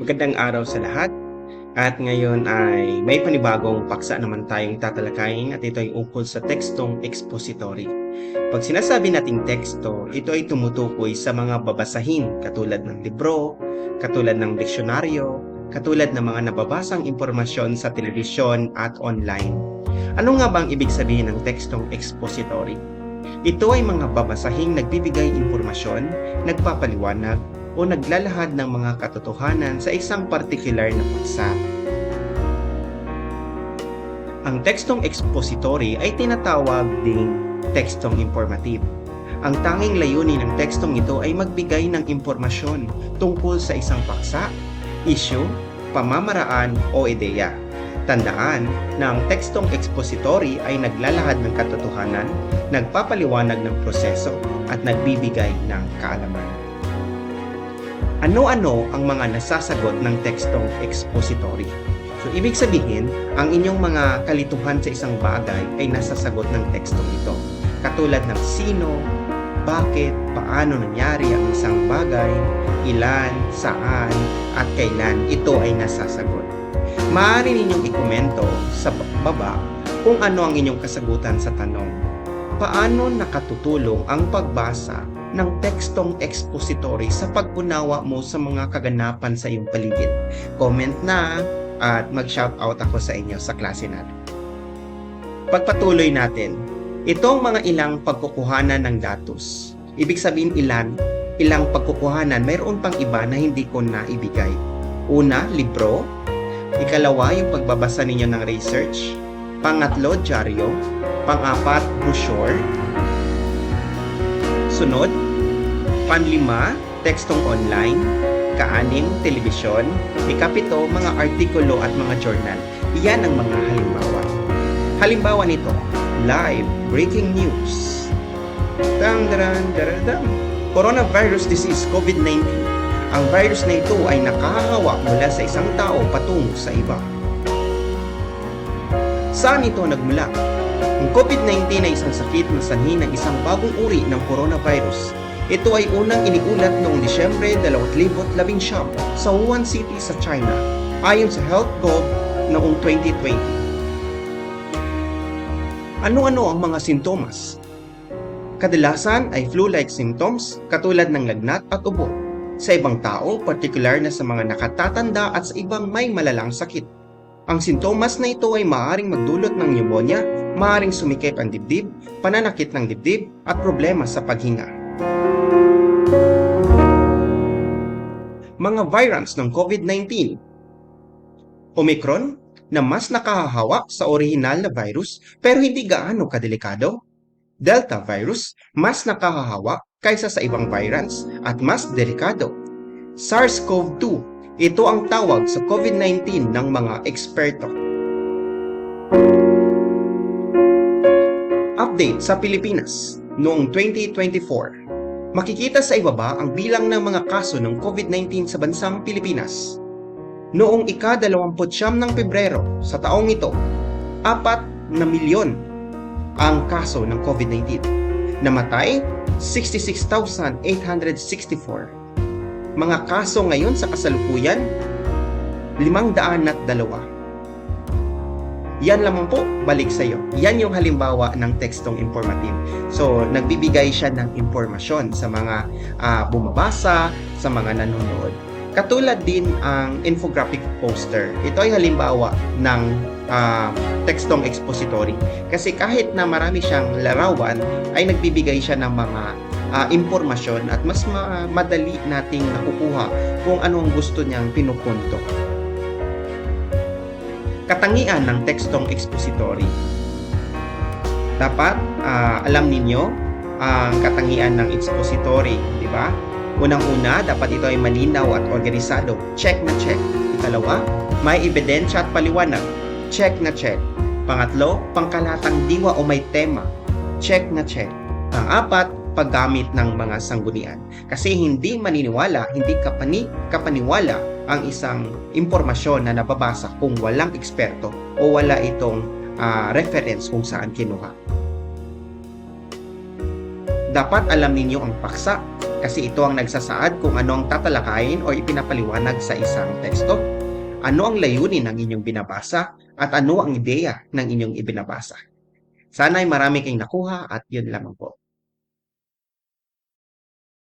Magandang araw sa lahat. At ngayon ay may panibagong paksa naman tayong tatalakayin at ito ay ukol sa tekstong expository. Pag sinasabi nating teksto, ito ay tumutukoy sa mga babasahin katulad ng libro, katulad ng diksyonaryo, katulad ng mga nababasang impormasyon sa telebisyon at online. Ano nga ba ang ibig sabihin ng tekstong expository? Ito ay mga babasahing nagbibigay impormasyon, nagpapaliwanag, o naglalahad ng mga katotohanan sa isang partikular na paksa. Ang tekstong expository ay tinatawag ding tekstong informative. Ang tanging layunin ng tekstong ito ay magbigay ng impormasyon tungkol sa isang paksa, issue, pamamaraan o ideya. Tandaan na ang tekstong expository ay naglalahad ng katotohanan, nagpapaliwanag ng proseso at nagbibigay ng kaalaman. Ano-ano ang mga nasasagot ng tekstong expository? So, ibig sabihin, ang inyong mga kalituhan sa isang bagay ay nasasagot ng tekstong ito. Katulad ng sino, bakit, paano nangyari ang isang bagay, ilan, saan, at kailan ito ay nasasagot. Maaari ninyong ikomento sa baba kung ano ang inyong kasagutan sa tanong. Paano nakatutulong ang pagbasa ng tekstong expository sa pag-unawa mo sa mga kaganapan sa iyong paligid? Comment na at mag-shoutout ako sa inyo sa klase natin. Pagpatuloy natin, itong mga ilang pagkukuhanan ng datos. Ibig sabihin ilang pagkukuhanan, mayroon pang iba na hindi ko naibigay. Una, libro. Ikalawa, yung pagbabasa ninyo ng research. Pangatlo, dyaryo. Pang-apat, brochure. Sunod, panlima, tekstong online. Kaanim, telebisyon. Ikapito, mga artikulo at mga journal. Iyan ang mga halimbawa. Halimbawa nito, live breaking news. Coronavirus disease, COVID-19. Ang virus na ito ay nakahahawa mula sa isang tao patungo sa iba. Saan ito nagmula? Ang COVID-19 ay isang sakit na sanhi ng isang bagong uri ng coronavirus. Ito ay unang iniulat noong Disyembre 2019 sa Wuhan City sa China, ayon sa HealthGov noong 2020. Ano-ano ang mga sintomas? Kadalasan ay flu-like symptoms katulad ng lagnat at ubo. Sa ibang tao, partikular na sa mga nakatatanda at sa ibang may malalang sakit. Ang sintomas na ito ay maaaring magdulot ng pneumonia, maaaring sumikip ang dibdib, pananakit ng dibdib, at problema sa paghinga. Mga variants ng COVID-19. Omicron, na mas nakahahawa sa orihinal na virus pero hindi gaano kadelikado. Delta virus, mas nakahahawa kaysa sa ibang variants at mas delikado. SARS-CoV-2, ito ang tawag sa COVID-19 ng mga eksperto. Update sa Pilipinas noong 2024. Makikita sa ibaba ang bilang ng mga kaso ng COVID-19 sa bansang Pilipinas. Noong ika-29 ng Pebrero sa taong ito, 4 na milyon ang kaso ng COVID-19. Namatay, 66,864. Mga kaso ngayon sa kasalukuyan, 502. Yan lamang po, balik sa iyo. Yan yung halimbawa ng tekstong informative. So, nagbibigay siya ng impormasyon sa mga bumabasa, sa mga nanonood. Katulad din ang infographic poster. Ito ay halimbawa ng tekstong expository. Kasi kahit na marami siyang larawan, ay nagbibigay siya ng mga impormasyon at mas madali nating nakukuha kung ano ang gusto niyang pinupunto. Katangian ng tekstong expository. Dapat alam ninyo ang katangian ng expository, di ba? Unang-una, dapat ito ay malinaw at organisado. Check na check. Ikalawa, may ebidensya at paliwanag. Check na check. Pangatlo, pangkalatang diwa o may tema. Check na check. Pang-apat, paggamit ng mga sanggunian. Kasi hindi maniniwala, hindi kapaniwala ang isang impormasyon na nababasa kung walang eksperto o wala itong reference kung saan kinuha. Dapat alam ninyo ang paksa kasi ito ang nagsasaad kung ano ang tatalakayin o ipinapaliwanag sa isang teksto, ano ang layunin ng inyong binabasa, at ano ang ideya ng inyong ibinabasa. Sana ay marami kayong nakuha at yun lamang po.